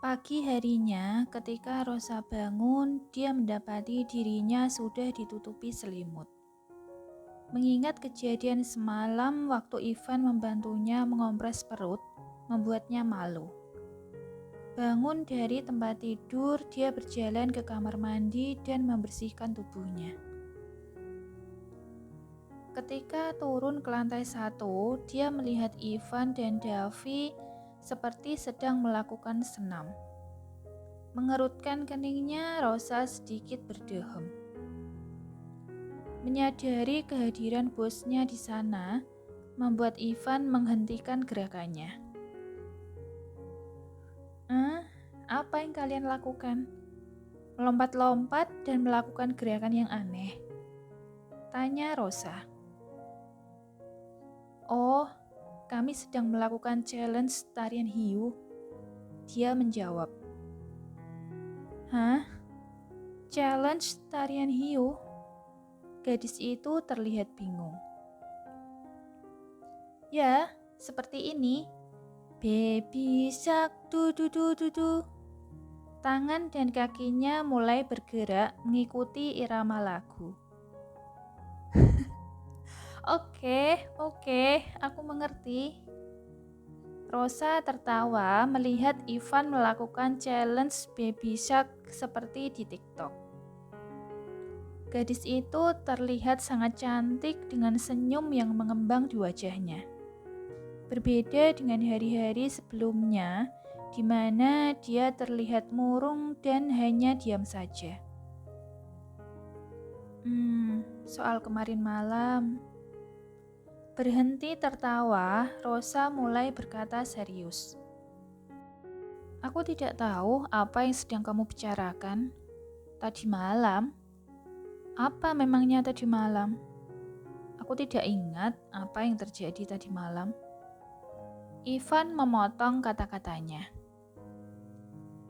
Pagi harinya, ketika Rosa bangun, dia mendapati dirinya sudah ditutupi selimut. Mengingat kejadian semalam waktu Ivan membantunya mengompres perut, membuatnya malu. Bangun dari tempat tidur, dia berjalan ke kamar mandi dan membersihkan tubuhnya. Ketika turun ke lantai 1, dia melihat Ivan dan Davi seperti sedang melakukan senam. Mengerutkan keningnya, Rosa sedikit berdehem. Menyadari kehadiran bosnya di sana, membuat Ivan menghentikan gerakannya. Apa yang kalian lakukan? Melompat-lompat dan melakukan gerakan yang aneh. Tanya Rosa. Oh, kami sedang melakukan challenge tarian hiu. Dia menjawab. Hah? Challenge tarian hiu? Gadis itu terlihat bingung. Ya, seperti ini. Baby shark du. Tangan dan kakinya mulai bergerak mengikuti irama lagu. Oke, aku mengerti. Rosa tertawa melihat Ivan melakukan challenge baby shark seperti di TikTok. Gadis itu terlihat sangat cantik dengan senyum yang mengembang di wajahnya. Berbeda dengan hari-hari sebelumnya, di mana dia terlihat murung dan hanya diam saja. Soal kemarin malam. Berhenti tertawa, Rosa mulai berkata serius. Aku tidak tahu apa yang sedang kamu bicarakan. Tadi malam? Apa memangnya tadi malam? Aku tidak ingat apa yang terjadi tadi malam. Ivan memotong kata-katanya.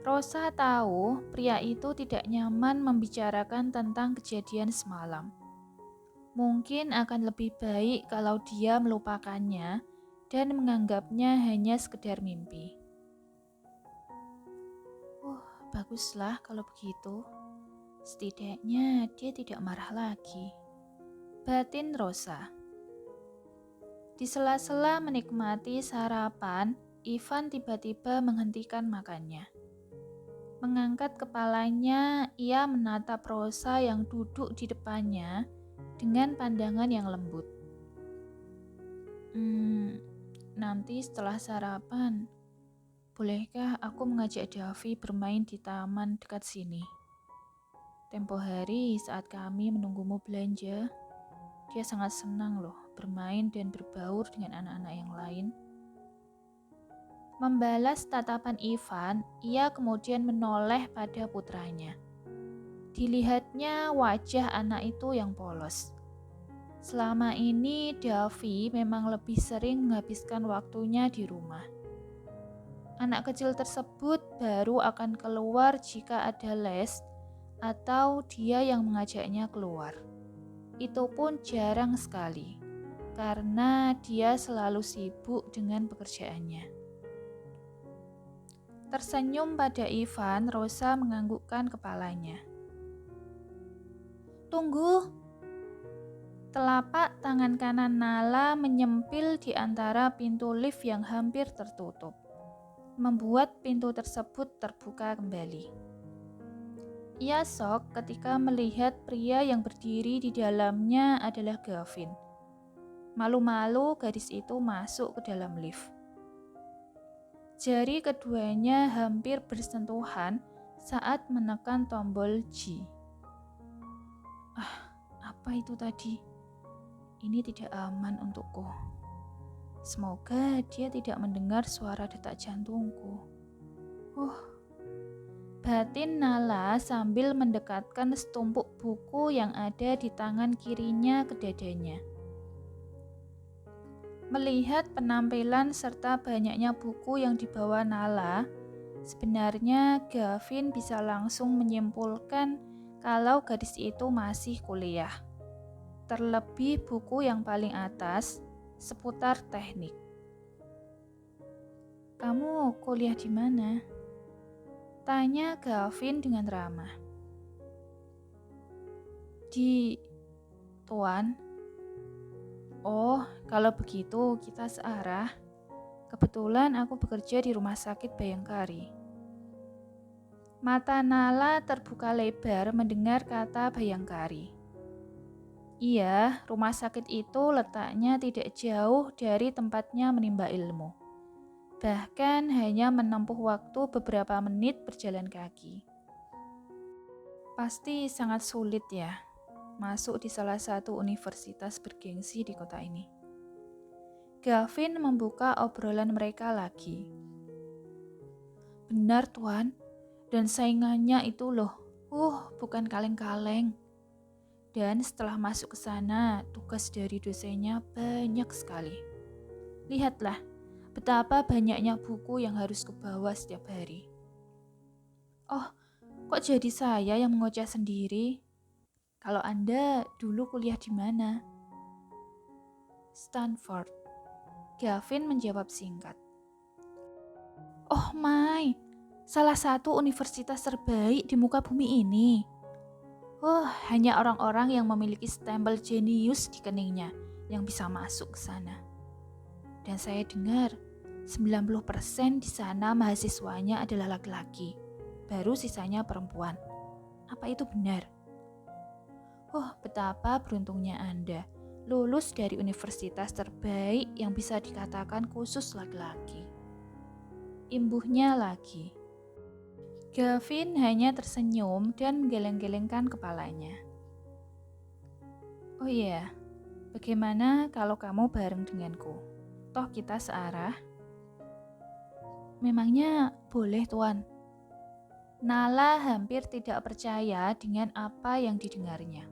Rosa tahu pria itu tidak nyaman membicarakan tentang kejadian semalam. Mungkin akan lebih baik kalau dia melupakannya dan menganggapnya hanya sekedar mimpi. Baguslah kalau begitu. Setidaknya dia tidak marah lagi. Batin Rosa. Di sela-sela menikmati sarapan, Ivan tiba-tiba menghentikan makannya. Mengangkat kepalanya, ia menatap Rosa yang duduk di depannya dengan pandangan yang lembut. Nanti setelah sarapan, bolehkah aku mengajak Davi bermain di taman dekat sini? Tempo hari saat kami menunggumu belanja, dia sangat senang loh bermain dan berbaur dengan anak-anak yang lain. Membalas tatapan Ivan, ia kemudian menoleh pada putranya. Dilihatnya wajah anak itu yang polos. Selama ini Davi memang lebih sering menghabiskan waktunya di rumah. Anak kecil tersebut baru akan keluar jika ada les atau dia yang mengajaknya keluar. Itu pun jarang sekali, karena dia selalu sibuk dengan pekerjaannya. Tersenyum pada Ivan, Rosa menganggukkan kepalanya. Tunggu. Telapak tangan kanan Nala menyempil di antara pintu lift yang hampir tertutup, membuat pintu tersebut terbuka kembali. Ia shock ketika melihat pria yang berdiri di dalamnya adalah Gavin. Malu-malu gadis itu masuk ke dalam lift. Jari keduanya hampir bersentuhan saat menekan tombol G. Apa itu tadi? Ini tidak aman untukku. Semoga dia tidak mendengar suara detak jantungku. Batin Nala sambil mendekatkan setumpuk buku yang ada di tangan kirinya ke dadanya. Melihat penampilan serta banyaknya buku yang dibawa Nala, sebenarnya Gavin bisa langsung menyimpulkan kalau gadis itu masih kuliah. Terlebih buku yang paling atas seputar teknik. Kamu kuliah di mana? Tanya Gavin dengan ramah. Di Tuan? Oh, kalau begitu kita searah. Kebetulan aku bekerja di rumah sakit Bayangkari. Mata Nala terbuka lebar mendengar kata Bayangkari. Iya, rumah sakit itu letaknya tidak jauh dari tempatnya menimba ilmu. Bahkan hanya menempuh waktu beberapa menit berjalan kaki. Pasti sangat sulit ya, masuk di salah satu universitas bergengsi di kota ini. Gavin membuka obrolan mereka lagi. Benar Tuan, dan saingannya itu loh, bukan kaleng-kaleng. Dan setelah masuk ke sana, tugas dari dosennya banyak sekali. Lihatlah, betapa banyaknya buku yang harus kebawa setiap hari. Oh, kok jadi saya yang mengoceh sendiri? Kalau Anda dulu kuliah di mana? Stanford. Gavin menjawab singkat. Oh my, salah satu universitas terbaik di muka bumi ini. Hanya orang-orang yang memiliki stempel jenius di keningnya yang bisa masuk ke sana. Dan saya dengar 90% di sana mahasiswanya adalah laki-laki, baru sisanya perempuan. Apa itu benar? Betapa beruntungnya Anda lulus dari universitas terbaik yang bisa dikatakan khusus laki-laki. Imbuhnya lagi. Gavin hanya tersenyum dan menggeleng-gelengkan kepalanya. Oh iya, bagaimana kalau kamu bareng denganku? Toh kita searah. Memangnya boleh, Tuan? Nala hampir tidak percaya dengan apa yang didengarnya.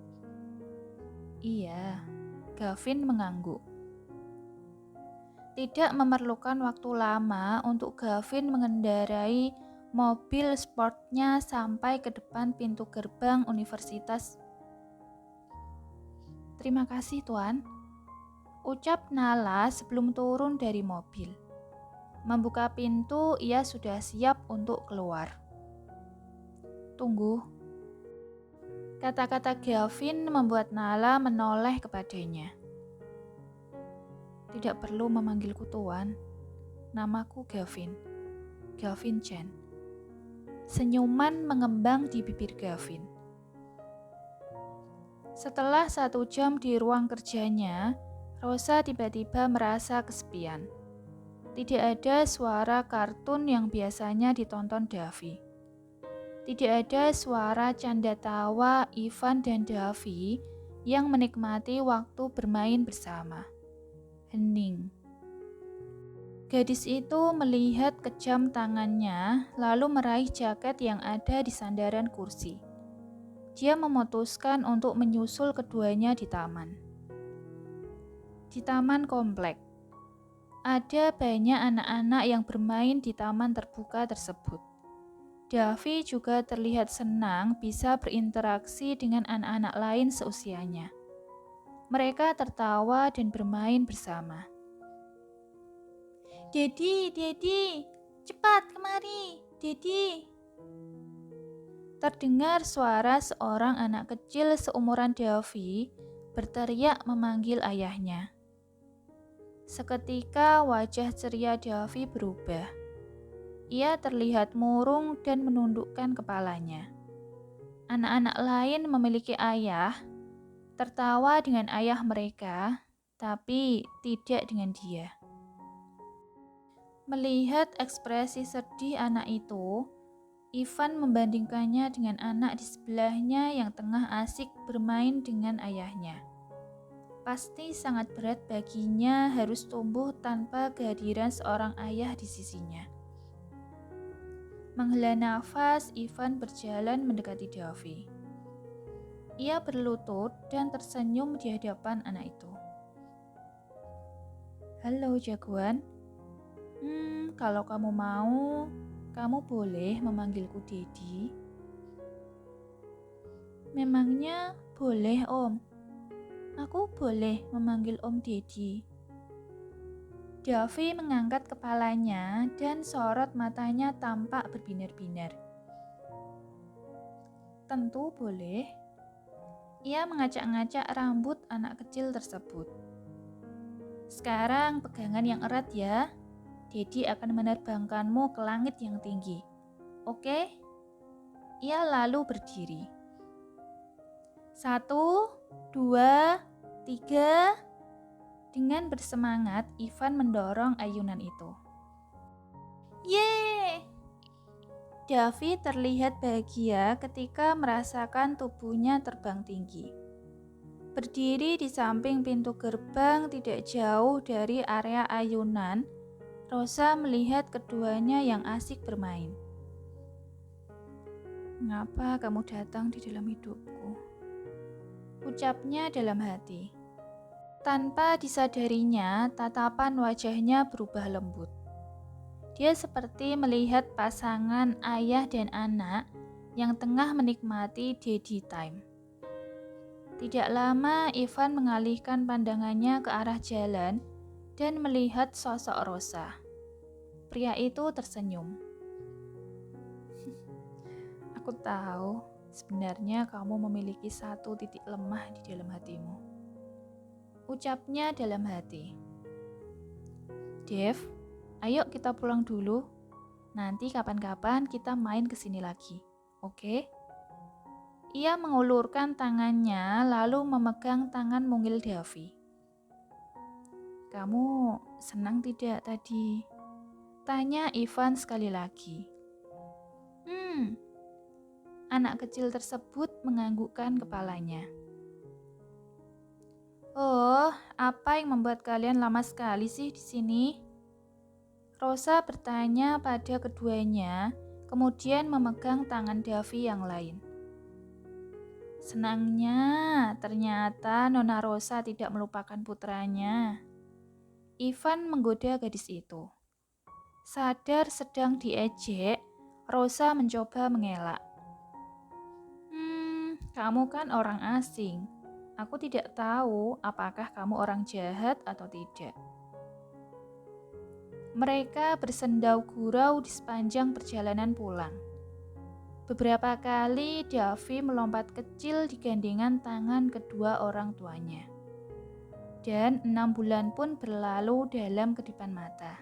Iya, Gavin mengangguk. Tidak memerlukan waktu lama untuk Gavin mengendarai mobil sportnya sampai ke depan pintu gerbang universitas. Terima kasih, Tuan. Ucap Nala sebelum turun dari mobil. Membuka pintu, ia sudah siap untuk keluar. Tunggu. Kata-kata Gavin membuat Nala menoleh kepadanya. Tidak perlu memanggilku Tuan. Namaku Gavin. Gavin Chen. Senyuman mengembang di bibir Gavin. Setelah 1 jam di ruang kerjanya, Rosa tiba-tiba merasa kesepian. Tidak ada suara kartun yang biasanya ditonton Davi. Tidak ada suara canda tawa Ivan dan Davi yang menikmati waktu bermain bersama. Hening. Gadis itu melihat kejam tangannya, lalu meraih jaket yang ada di sandaran kursi. Dia memutuskan untuk menyusul keduanya di taman. Di taman komplek, ada banyak anak-anak yang bermain di taman terbuka tersebut. Davi juga terlihat senang bisa berinteraksi dengan anak-anak lain seusianya. Mereka tertawa dan bermain bersama. Dedi, cepat kemari, Dedi. Terdengar suara seorang anak kecil seumuran Davi berteriak memanggil ayahnya. Seketika wajah ceria Davi berubah. Ia terlihat murung dan menundukkan kepalanya. Anak-anak lain memiliki ayah, tertawa dengan ayah mereka, tapi tidak dengan dia. Melihat ekspresi sedih anak itu, Ivan membandingkannya dengan anak di sebelahnya yang tengah asik bermain dengan ayahnya. Pasti sangat berat baginya harus tumbuh tanpa kehadiran seorang ayah di sisinya. Menghela nafas, Ivan berjalan mendekati Davi. Ia berlutut dan tersenyum di hadapan anak itu. Halo jagoan. Kalau kamu mau, kamu boleh memanggilku Dedi. Memangnya boleh, Om? Aku boleh memanggil Om Dedi. Davi mengangkat kepalanya dan sorot matanya tampak berbinar-binar. Tentu boleh. Ia mengacak-ngacak rambut anak kecil tersebut. Sekarang pegangan yang erat ya. Dedi akan menerbangkanmu ke langit yang tinggi. Oke? Ia lalu berdiri. 1, 2, 3. Dengan bersemangat, Ivan mendorong ayunan itu. Yeay! Davi terlihat bahagia ketika merasakan tubuhnya terbang tinggi. Berdiri di samping pintu gerbang tidak jauh dari area ayunan, Rosa melihat keduanya yang asik bermain. "Mengapa kamu datang di dalam hidupku?" ucapnya dalam hati. Tanpa disadarinya, tatapan wajahnya berubah lembut. Dia seperti melihat pasangan ayah dan anak yang tengah menikmati daddy time. Tidak lama, Ivan mengalihkan pandangannya ke arah jalan dan melihat sosok Rosa. Pria itu tersenyum. "Aku tahu, sebenarnya kamu memiliki satu titik lemah di dalam hatimu," ucapnya dalam hati. "Dev, ayo kita pulang dulu. Nanti kapan-kapan kita main ke sini lagi, oke?" Ia mengulurkan tangannya lalu memegang tangan mungil Davi. "Kamu senang tidak tadi?" tanya Ivan sekali lagi. Anak kecil tersebut menganggukkan kepalanya. "Oh, apa yang membuat kalian lama sekali sih di sini?" Rosa bertanya pada keduanya, kemudian memegang tangan Davi yang lain. Senangnya, ternyata Nona Rosa tidak melupakan putranya. Ivan menggoda gadis itu. Sadar sedang diejek, Rosa mencoba mengelak. Kamu kan orang asing. Aku tidak tahu apakah kamu orang jahat atau tidak." Mereka bersendau gurau di sepanjang perjalanan pulang. Beberapa kali Davi melompat kecil di gandengan tangan kedua orang tuanya. Dan 6 bulan pun berlalu dalam kedipan mata.